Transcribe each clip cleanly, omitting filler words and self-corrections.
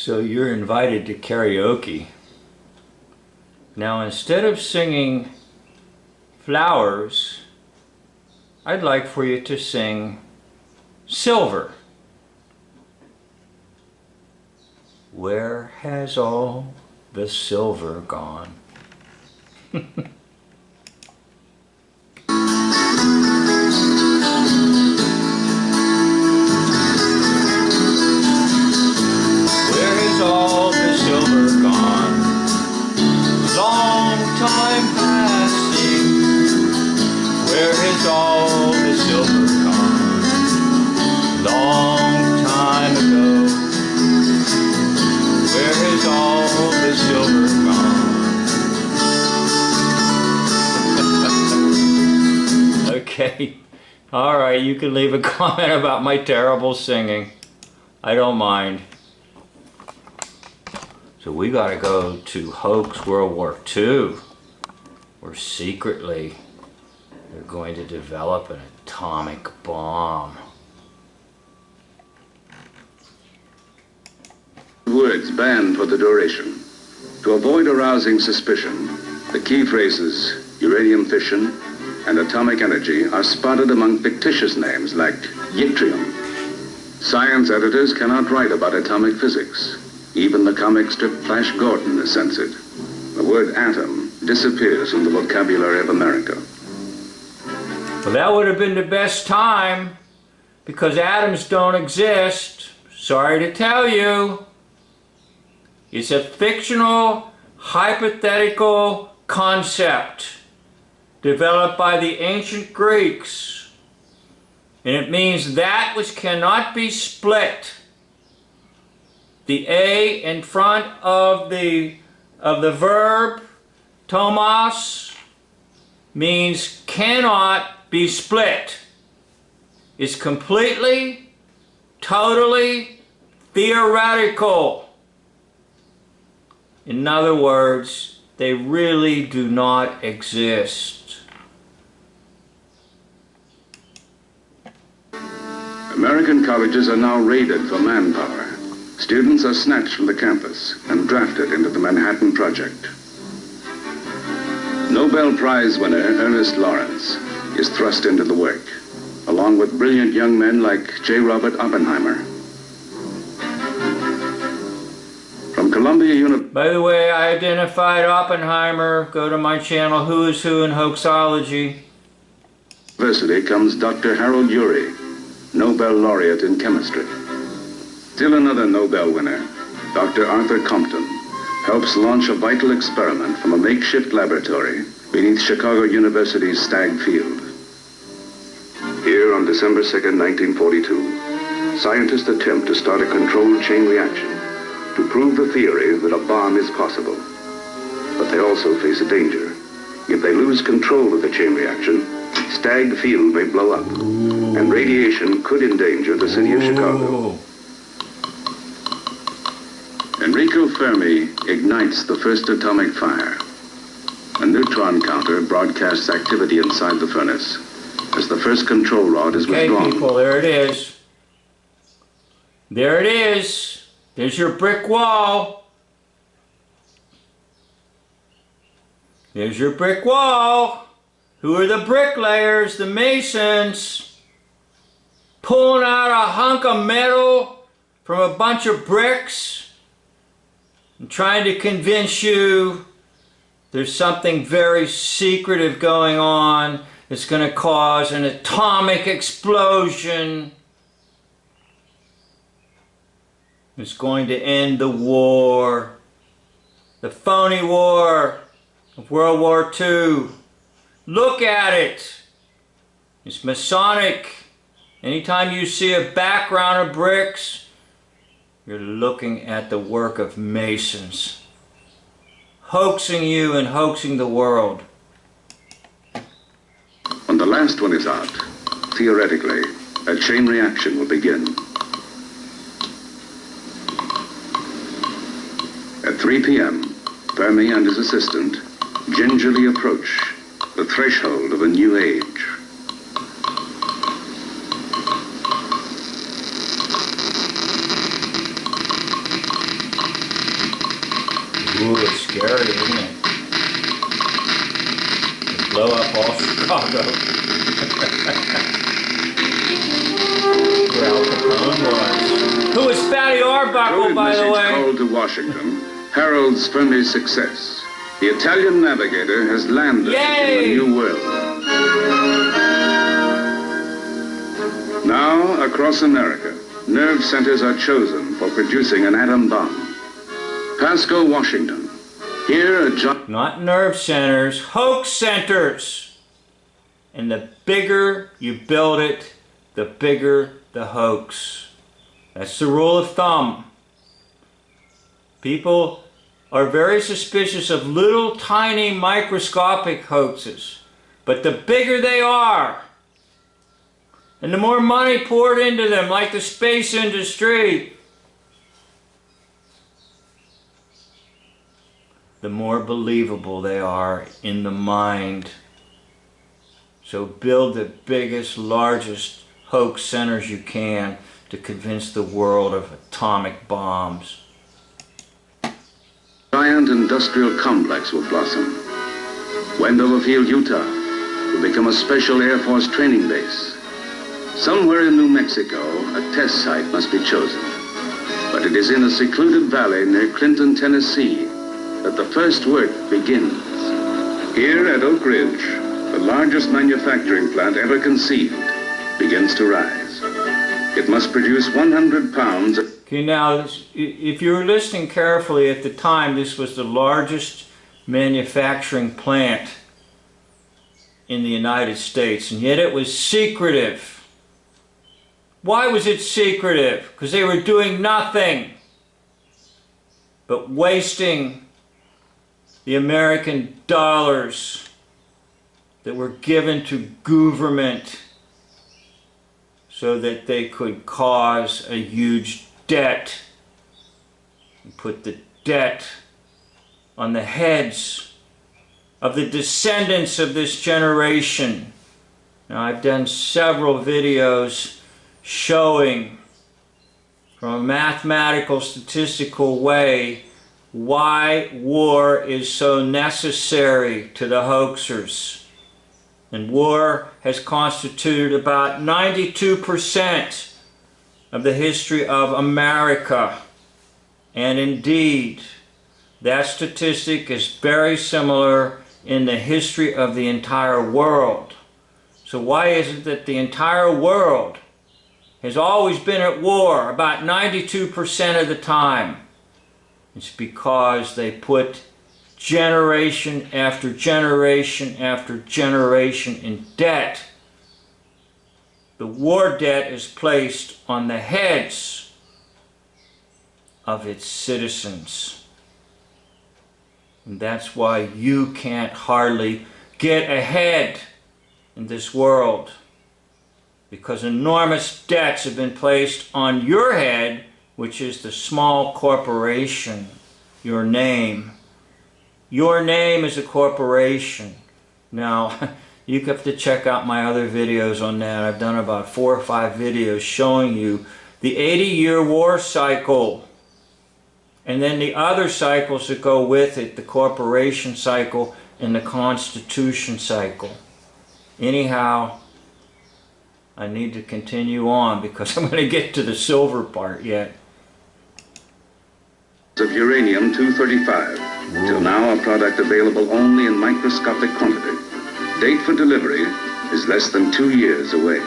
So you're invited to karaoke. Now instead of singing Flowers, I'd like for you to sing Silver. Where has all the silver gone? All the silver gone, long time passing. Where has all the silver gone, long time ago? Where has all the silver gone? Okay, all right, you can leave a comment about my terrible singing. I don't mind. So we got to go to hoax World War II, where secretly they're going to develop an atomic bomb. Words banned for the duration. To avoid arousing suspicion, the key phrases uranium fission and atomic energy are spotted among fictitious names like yttrium. Science editors cannot write about atomic physics. Even the comic strip Flash Gordon is censored. The word atom disappears from the vocabulary of America. Well, that would have been the best time, because atoms don't exist. Sorry to tell you. It's a fictional, hypothetical concept developed by the ancient Greeks. And it means that which cannot be split. The A in front of the verb tomos means cannot be split. It's completely, totally theoretical. In other words, they really do not exist. American colleges are now raided for manpower. Students are snatched from the campus and drafted into the Manhattan Project. Nobel Prize winner Ernest Lawrence is thrust into the work, along with brilliant young men like J. Robert Oppenheimer. From Columbia University. By the way, I identified Oppenheimer. Go to my channel, Who is Who in Hoaxology. University comes Dr. Harold Urey, Nobel laureate in chemistry. Still another Nobel winner, Dr. Arthur Compton, helps launch a vital experiment from a makeshift laboratory beneath Chicago University's Stagg Field. Here on December 2nd, 1942, scientists attempt to start a controlled chain reaction to prove the theory that a bomb is possible. But they also face a danger. If they lose control of the chain reaction, Stagg Field may blow up, and radiation could endanger the city of Chicago. Enrico Fermi ignites the first atomic fire. A neutron counter broadcasts activity inside the furnace as the first control rod is withdrawn. Okay, people, there it is. There it is. There's your brick wall. There's your brick wall. Who are the bricklayers, the masons? Pulling out a hunk of metal from a bunch of bricks and trying to convince you there's something very secretive going on that's going to cause an atomic explosion. It's going to end the war, the phony war of World War II. Look at it. It's Masonic. Anytime you see a background of bricks, you're looking at the work of Masons, hoaxing you and hoaxing the world. When the last one is out, theoretically, a chain reaction will begin. At 3 p.m., Fermi and his assistant gingerly approach the threshold of a new age. Ooh, it's scary, isn't it? They blow up all Chicago. Where Al Capone was. Who is Fatty Arbuckle, by the way? Called to Washington heralds Fermi's success. The Italian navigator has landed in the New World. Now, across America, nerve centers are chosen for producing an atom bomb. Pasco, Washington. Here, not nerve centers, hoax centers. And the bigger you build it, the bigger the hoax. That's the rule of thumb. People are very suspicious of little tiny microscopic hoaxes. But the bigger they are, and the more money poured into them, like the space industry, the more believable they are in the mind. So build the biggest, largest hoax centers you can to convince the world of atomic bombs. Giant industrial complex will blossom. Wendover Field, Utah, will become a special Air Force training base. Somewhere in New Mexico, a test site must be chosen. But it is in a secluded valley near Clinton, Tennessee, that the first work begins. Here at Oak Ridge, the largest manufacturing plant ever conceived begins to rise. It must produce 100 pounds. Okay, now, if you were listening carefully at the time, this was the largest manufacturing plant in the United States, and yet it was secretive. Why was it secretive? Because they were doing nothing but wasting the American dollars that were given to government so that they could cause a huge debt and put the debt on the heads of the descendants of this generation. Now, I've done several videos showing from a mathematical, statistical way why war is so necessary to the hoaxers. And war has constituted about 92% of the history of America. And indeed, that statistic is very similar in the history of the entire world. So why is it that the entire world has always been at war about 92% of the time? It's because they put generation after generation after generation in debt. The war debt is placed on the heads of its citizens. And that's why you can't hardly get ahead in this world, because enormous debts have been placed on your head, which is the small corporation, your name. Your name is a corporation. Now, you have to check out my other videos on that. I've done about 4 or 5 videos showing you the 80-year war cycle, and then the other cycles that go with it, the corporation cycle and the constitution cycle. Anyhow, I need to continue on because I'm going to get to the silver part yet. Of uranium-235, till now a product available only in microscopic quantity. Date for delivery is less than 2 years away.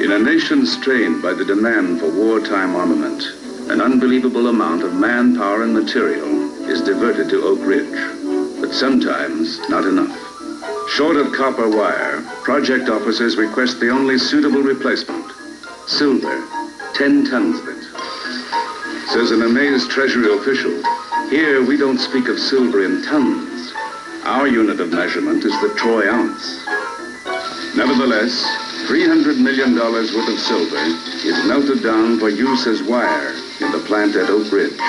In a nation strained by the demand for wartime armament, an unbelievable amount of manpower and material is diverted to Oak Ridge, but sometimes not enough. Short of copper wire, project officers request the only suitable replacement: silver, 10 tons of it. Says an amazed Treasury official, here we don't speak of silver in tons. Our unit of measurement is the troy ounce. Nevertheless, $300 million worth of silver is melted down for use as wire in the plant at Oak Ridge.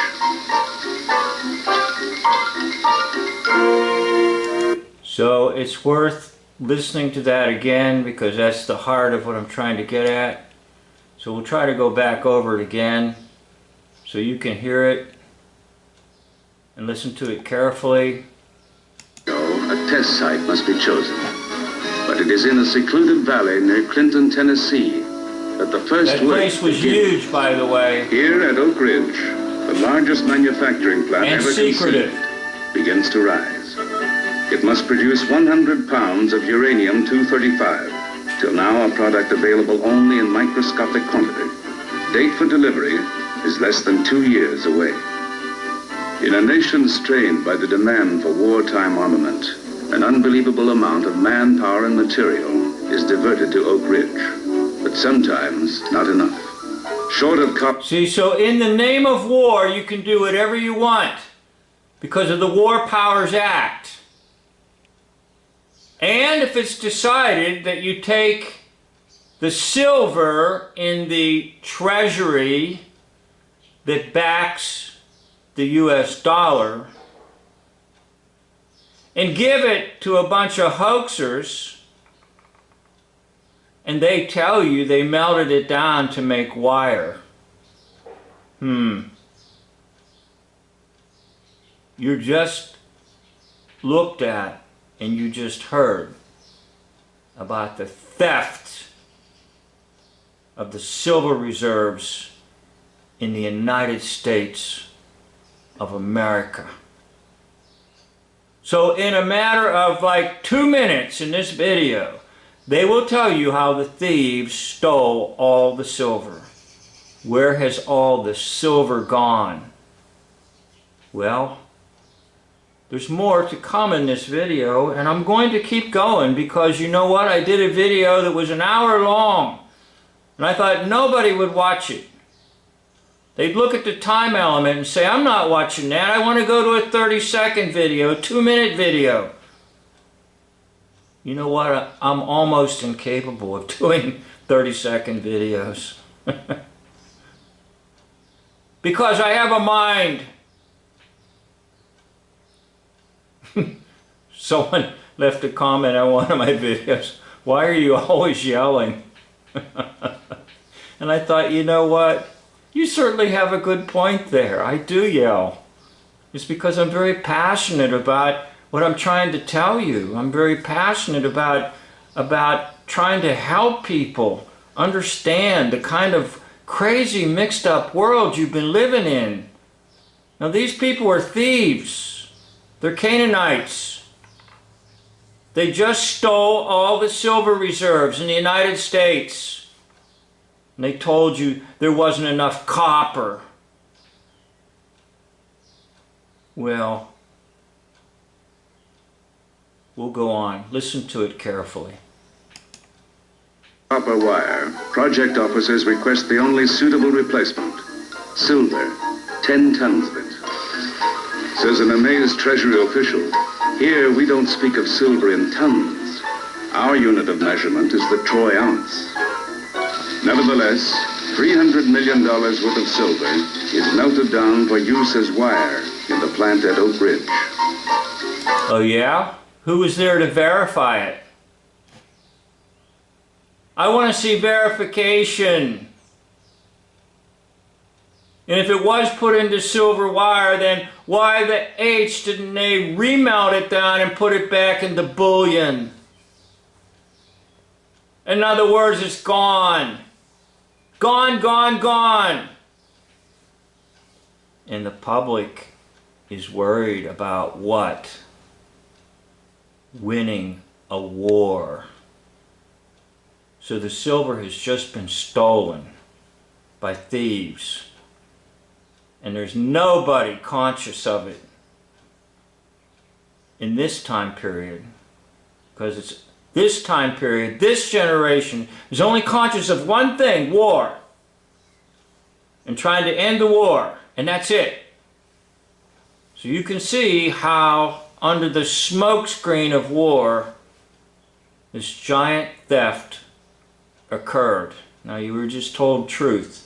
So it's worth listening to that again, because that's the heart of what I'm trying to get at. So we'll try to go back over it again so you can hear it. and listen to it carefully. A test site must be chosen. But it is in a secluded valley near Clinton, Tennessee, that the first That place was huge, by the way. Here at Oak Ridge, the largest manufacturing plant and ever secretive. conceived begins to rise. It must produce 100 pounds of uranium-235, till now a product available only in microscopic quantity. Date for delivery is less than 2 years away. In a nation strained by the demand for wartime armament, an unbelievable amount of manpower and material is diverted to Oak Ridge, but sometimes not enough. Short of See, so in the name of war, you can do whatever you want because of the War Powers Act. And if it's decided that you take the silver in the treasury that backs the U.S. dollar and give it to a bunch of hoaxers, and they tell you they melted it down to make wire. You're just looked at and you just heard about the theft of the silver reserves in the United States of America. So in a matter of like 2 minutes in this video, they will tell you how the thieves stole all the silver. Where has all the silver gone? Well, there's more to come in this video, and I'm going to keep going because you know what? I did a video that was an hour long, and I thought nobody would watch it. They'd look at the time element and say, I'm not watching that. I want to go to a 30-second video, 2-minute video. You know what? I'm almost incapable of doing 30-second videos. Because I have a mind. Someone left a comment on one of my videos. Why are you always yelling? And I thought, you know what? You certainly have a good point there. I do yell. It's because I'm very passionate about what I'm trying to tell you. I'm very passionate about trying to help people understand the kind of crazy mixed up world you've been living in. Now these people are thieves. They're Canaanites. They just stole all the silver reserves in the United States. And they told you there wasn't enough copper. Well, we'll go on. Listen to it carefully. Copper wire. Project officers request the only suitable replacement. Silver. 10 tons of it. Says an amazed Treasury official, here we don't speak of silver in tons. Our unit of measurement is the troy ounce. Nevertheless, $300 million worth of silver is melted down for use as wire in the plant at Oak Ridge. Oh yeah? Who was there to verify it? I want to see verification. And if it was put into silver wire, then why the H didn't they remelt it down and put it back into bullion? In other words, it's gone. Gone, gone, gone. And the public is worried about what? Winning a war. So the silver has just been stolen by thieves. And there's nobody conscious of it in this time period. Because it's this time period, this generation is only conscious of one thing, war. And trying to end the war. And that's it. So you can see how under the smokescreen of war, this giant theft occurred. Now you were just told truth.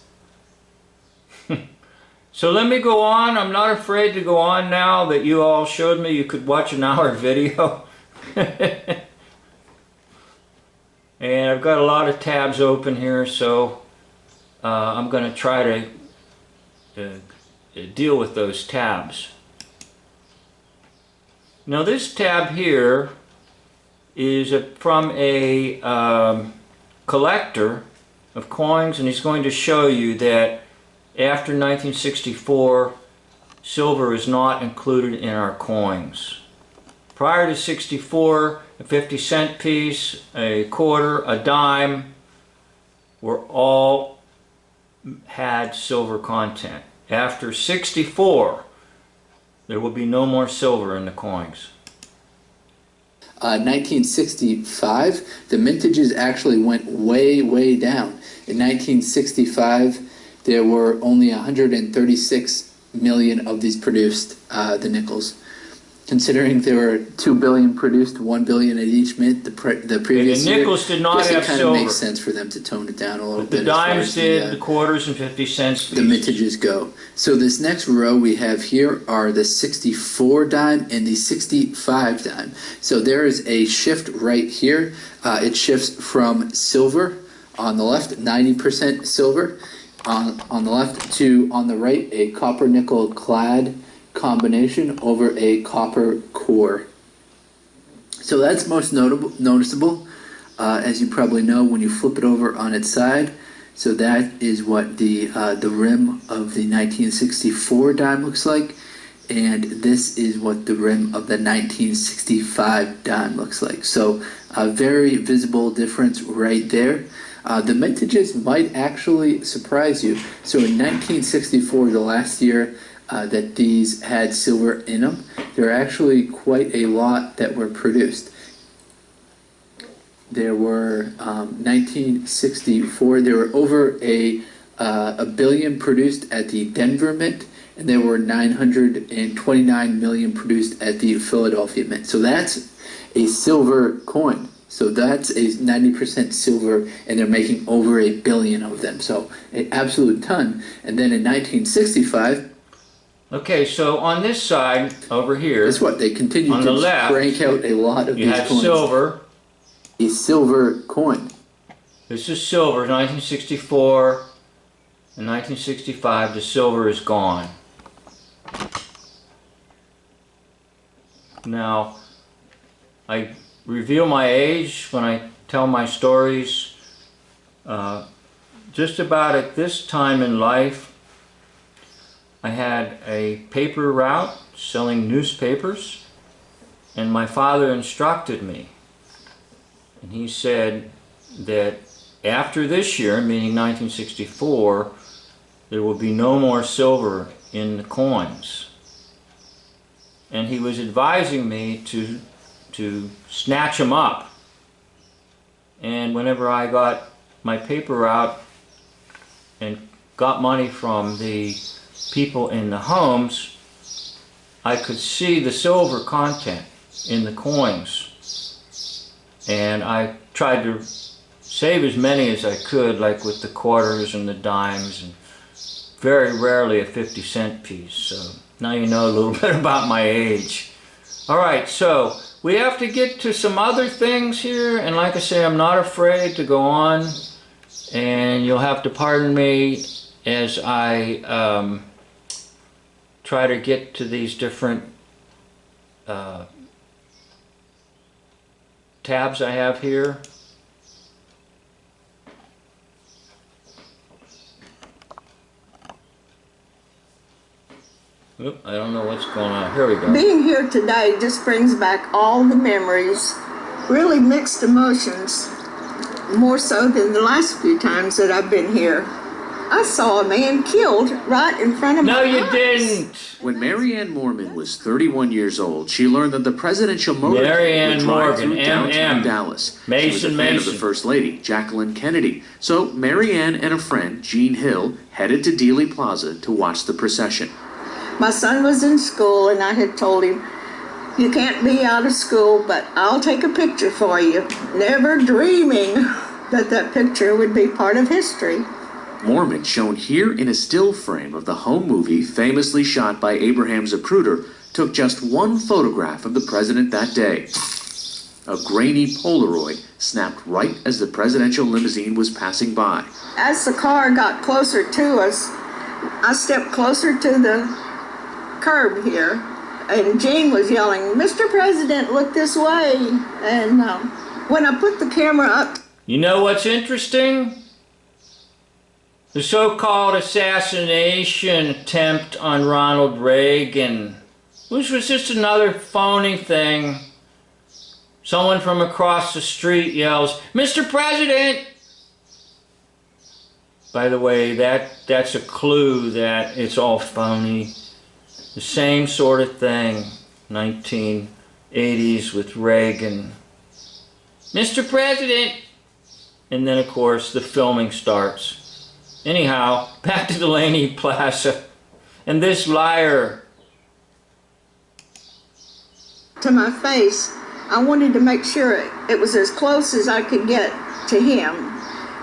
So let me go on. I'm not afraid to go on now that you all showed me you could watch an hour video. And I've got a lot of tabs open here, so I'm going to try to deal with those tabs. Now this tab here is from a collector of coins, and he's going to show you that after 1964, silver is not included in our coins. Prior to 64, a 50-cent piece, a quarter, a dime, were all had silver content. After 64, there will be no more silver in the coins. 1965, the mintages actually went way, way down. In 1965, there were only 136 million of these produced, the nickels. Considering there were 2 billion produced, 1 billion at each mint the previous year. The nickels did not have silver. It kind of makes sense for them to tone it down a little bit. The dimes did, the quarters and 50-cent the mintages go. So this next row we have here are the 64 dime and the 65 dime. So there is a shift right here. It shifts from silver on the left, 90% silver on the left, to on the right, a copper nickel clad combination over a copper core. So that's most noticeable, as you probably know, when you flip it over on its side. So that is what the rim of the 1964 dime looks like, and this is what the rim of the 1965 dime looks like. So a very visible difference right there. The mintages might actually surprise you. So in 1964, the last year that these had silver in them, there are actually quite a lot that were produced. There were 1964. There were over a billion produced at the Denver Mint, and there were 929 million produced at the Philadelphia Mint. So that's a silver coin. So that's a 90% silver, and they're making over a billion of them. So an absolute ton. And then in 1965. Okay, so on this side over here, guess what? They continued on to the left, crank out a lot of these coins. You had silver. A silver coin. This is silver, 1964 and 1965. The silver is gone. Now, I reveal my age when I tell my stories. Just about at this time in life, I had a paper route selling newspapers, and my father instructed me. And he said that after this year, meaning 1964, there will be no more silver in the coins. And he was advising me to snatch them up. And whenever I got my paper out and got money from the people in the homes, I could see the silver content in the coins. And I tried to save as many as I could, like with the quarters and the dimes, and very rarely a 50-cent piece. So now you know a little bit about my age. Alright, so we have to get to some other things here, and like I say, I'm not afraid to go on, and you'll have to pardon me as I try to get to these different tabs I have here. Oop, I don't know what's going on. Here we go. Being here today just brings back all the memories, really mixed emotions, more so than the last few times that I've been here. I saw a man killed right in front of my eyes. No, you didn't. When Mary Ann Mormon was 31 years old, she learned that the presidential motorcade would drive through downtown Dallas. She was a fan of the First Lady, Jacqueline Kennedy. So Mary Ann and a friend, Jean Hill, headed to Dealey Plaza to watch the procession. My son was in school, and I had told him, "You can't be out of school, but I'll take a picture for you," never dreaming that that picture would be part of history. Mormon, shown here in a still frame of the home movie famously shot by Abraham Zapruder, took just one photograph of the president that day. A grainy Polaroid snapped right as the presidential limousine was passing by. As the car got closer to us, I stepped closer to the curb here, and Jean was yelling, "Mr. President, look this way." And when I put the camera up. You know what's interesting? The so-called assassination attempt on Ronald Reagan, which was just another phony thing. Someone from across the street yells, "Mr. President!" By the way, that's a clue that it's all phony. The same sort of thing, 1980s with Reagan. "Mr. President!" And then, of course, the filming starts. Anyhow, back to Delaney Plaza and this liar. To my face, I wanted to make sure it was as close as I could get to him.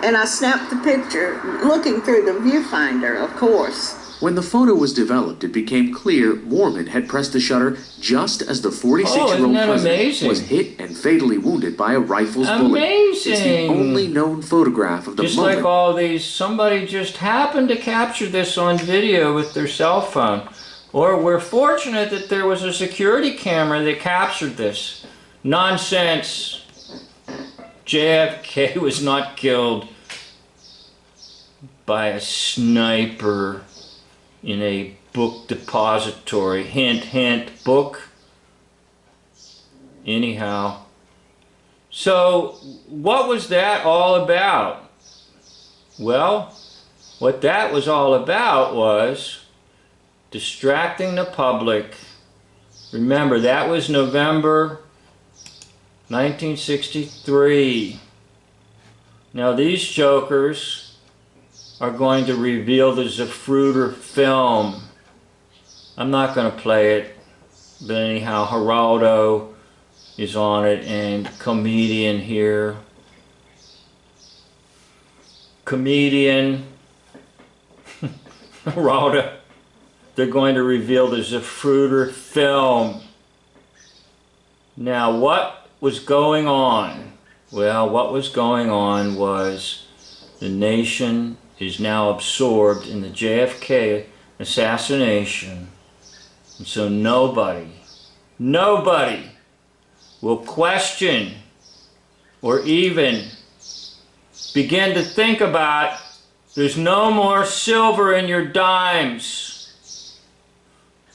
And I snapped the picture, looking through the viewfinder, of course. When the photo was developed, it became clear Mormon had pressed the shutter just as the 46-year-old president was hit and fatally wounded by a rifle's bullet. Amazing! It's the only known photograph of the moment. Just like all these, somebody just happened to capture this on video with their cell phone. Or we're fortunate that there was a security camera that captured this. Nonsense. JFK was not killed by a sniper in a book depository. Hint, hint, book. Anyhow. So, what was that all about? Well, what that was all about was distracting the public. Remember, that was November 1963. Now, these jokers are going to reveal the Zapruder film. I'm not going to play it, but anyhow, Geraldo is on it, and comedian here. Comedian. Geraldo. They're going to reveal the Zapruder film. Now, what was going on? Well, what was going on was the nation is now absorbed in the JFK assassination. And so nobody will question or even begin to think about, there's no more silver in your dimes.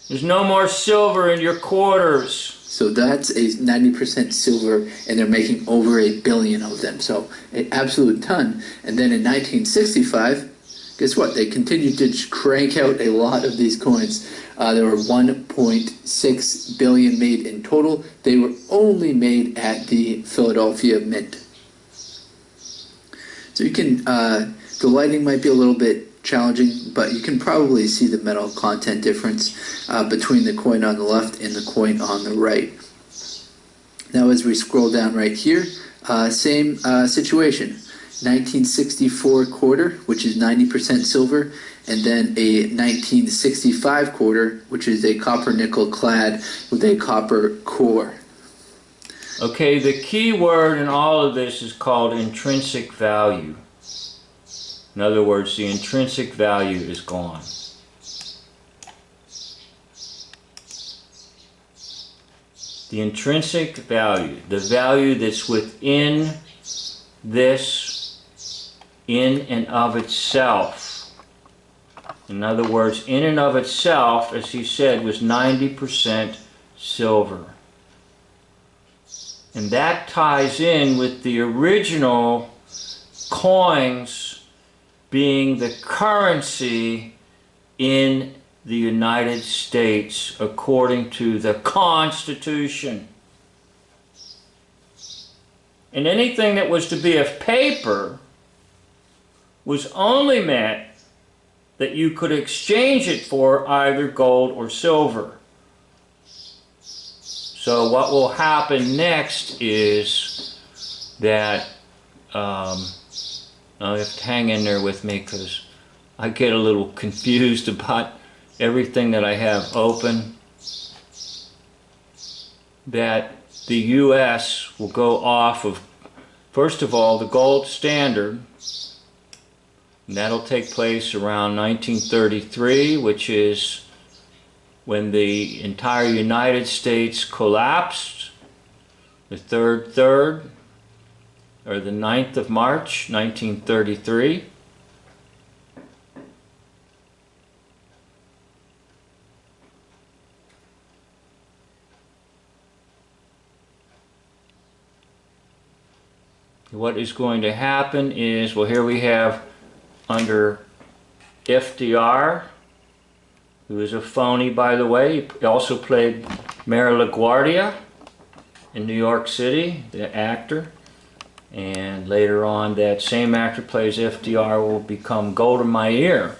There's no more silver in your quarters. So that's a 90% silver, and they're making over 1 billion of them. So an absolute ton. And then in 1965, guess what? They continued to crank out a lot of these coins. There were 1.6 billion made in total. They were only made at the Philadelphia Mint. So you can, the lighting might be a little bit challenging, but you can probably see the metal content difference between the coin on the left and the coin on the right. Now as we scroll down right here, same situation. 1964 quarter, which is 90% silver, and then a 1965 quarter, which is a copper nickel clad with a copper core. Okay, the key word in all of this is called intrinsic value. In other words, the intrinsic value is gone. The intrinsic value, the value that's within this, in and of itself. In other words, in and of itself, as he said, was 90% silver. And that ties in with the original coins being the currency in the United States according to the Constitution. And anything that was to be of paper was only meant that you could exchange it for either gold or silver. So what will happen next is that you have to hang in there with me because I get a little confused about everything that I have open. That the U.S. will go off of, first of all, the gold standard. And that'll take place around 1933, which is when the entire United States collapsed, the 3rd, or the 9th of March, 1933. What is going to happen is, well, here we have under FDR, who is a phony, by the way. He also played Mayor LaGuardia in New York City, the actor. And later on, that same actor plays FDR will become Golda Meir,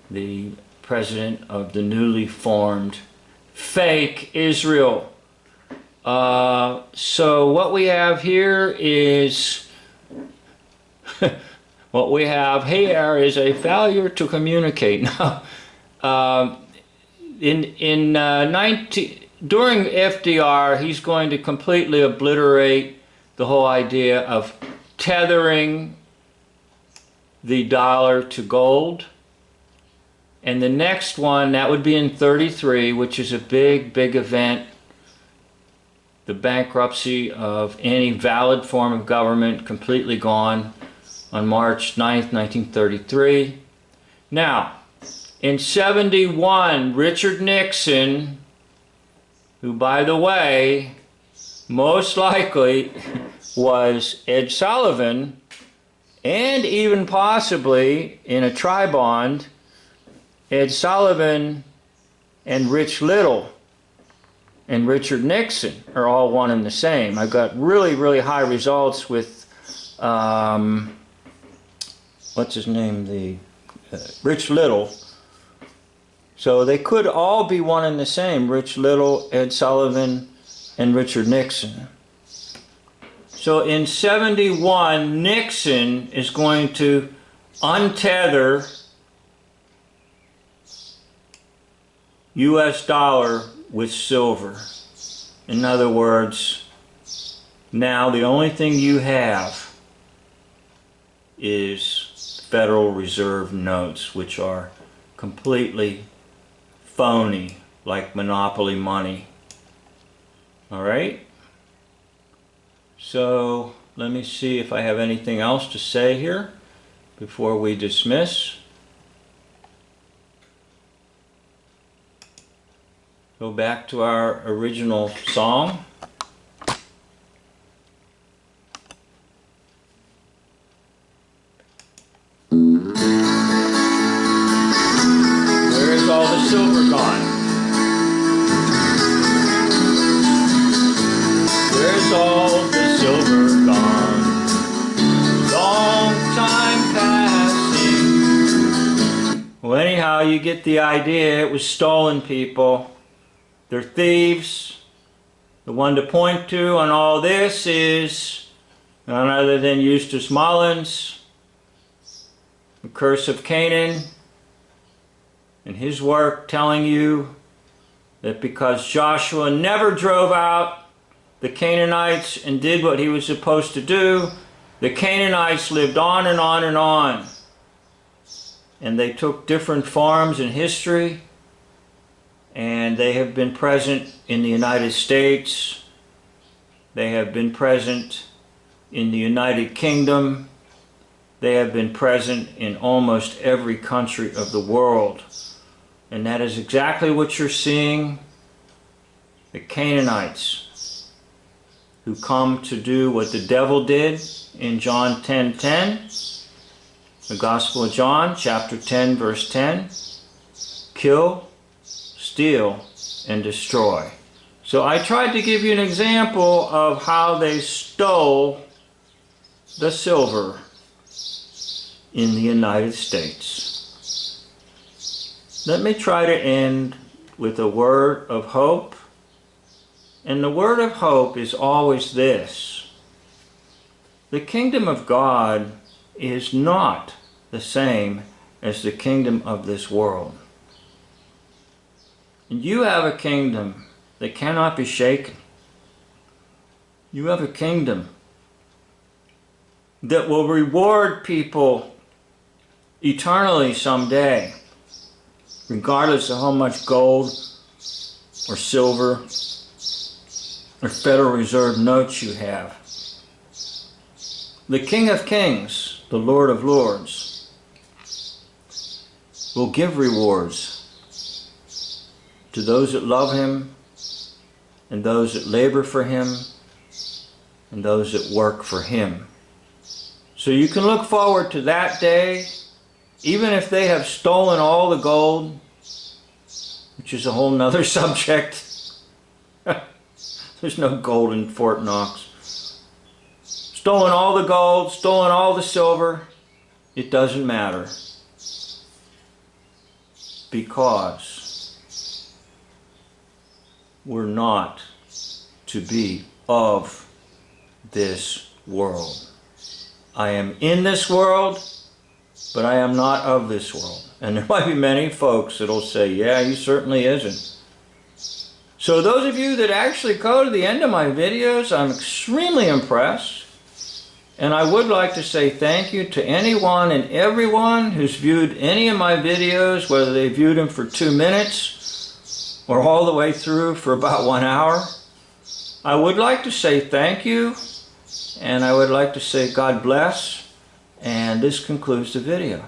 the president of the newly formed fake Israel. So what we have here is what we have here is a failure to communicate. Now, during FDR, he's going to completely obliterate the whole idea of tethering the dollar to gold. And the next one, that would be in 33, which is a big, big event. The bankruptcy of any valid form of government, completely gone on March 9th, 1933. Now, in 71, Richard Nixon, who, by the way, most likely was Ed Sullivan, and even possibly in a tri-bond, Ed Sullivan and Rich Little and Richard Nixon are all one and the same. I've got really, really high results with, what's his name, Rich Little. So they could all be one and the same, Rich Little, Ed Sullivan, and Richard Nixon. So in 71, Nixon is going to untether U.S. dollar with silver. In other words, now the only thing you have is Federal Reserve notes, which are completely phony, like monopoly money. All right? So let me see if I have anything else to say here before we dismiss. Go back to our original song. Where is all the silver gone? Where's all the silver gone? Long time passing. Well, anyhow, you get the idea. It was stolen, people. They're thieves. The one to point to on all this is none other than Eustace Mullins, The Curse of Canaan, and his work telling you that because Joshua never drove out the Canaanites and did what he was supposed to do, the Canaanites lived on and on and on. And they took different forms in history, and they have been present in the United States. They have been present in the United Kingdom. They have been present in almost every country of the world. And that is exactly what you're seeing. The Canaanites who come to do what the devil did in John 10:10. The Gospel of John, chapter 10, verse 10. Kill, steal, and destroy. So I tried to give you an example of how they stole the silver in the United States. Let me try to end with a word of hope. And the word of hope is always this: the kingdom of God is not the same as the kingdom of this world. And you have a kingdom that cannot be shaken. You have a kingdom that will reward people eternally someday, regardless of how much gold or silver or Federal Reserve notes you have. The King of Kings, the Lord of Lords, will give rewards to those that love Him and those that labor for Him and those that work for Him. So you can look forward to that day, even if they have stolen all the gold, which is a whole nother subject. There's no gold in Fort Knox. Stolen all the gold, stolen all the silver, it doesn't matter. Because we're not to be of this world. I am in this world, but I am not of this world. And there might be many folks that'll say, yeah, he certainly isn't. So those of you that actually go to the end of my videos, I'm extremely impressed. And I would like to say thank you to anyone and everyone who's viewed any of my videos, whether they viewed them for 2 minutes or all the way through for about 1 hour. I would like to say thank you, and I would like to say God bless, and this concludes the video.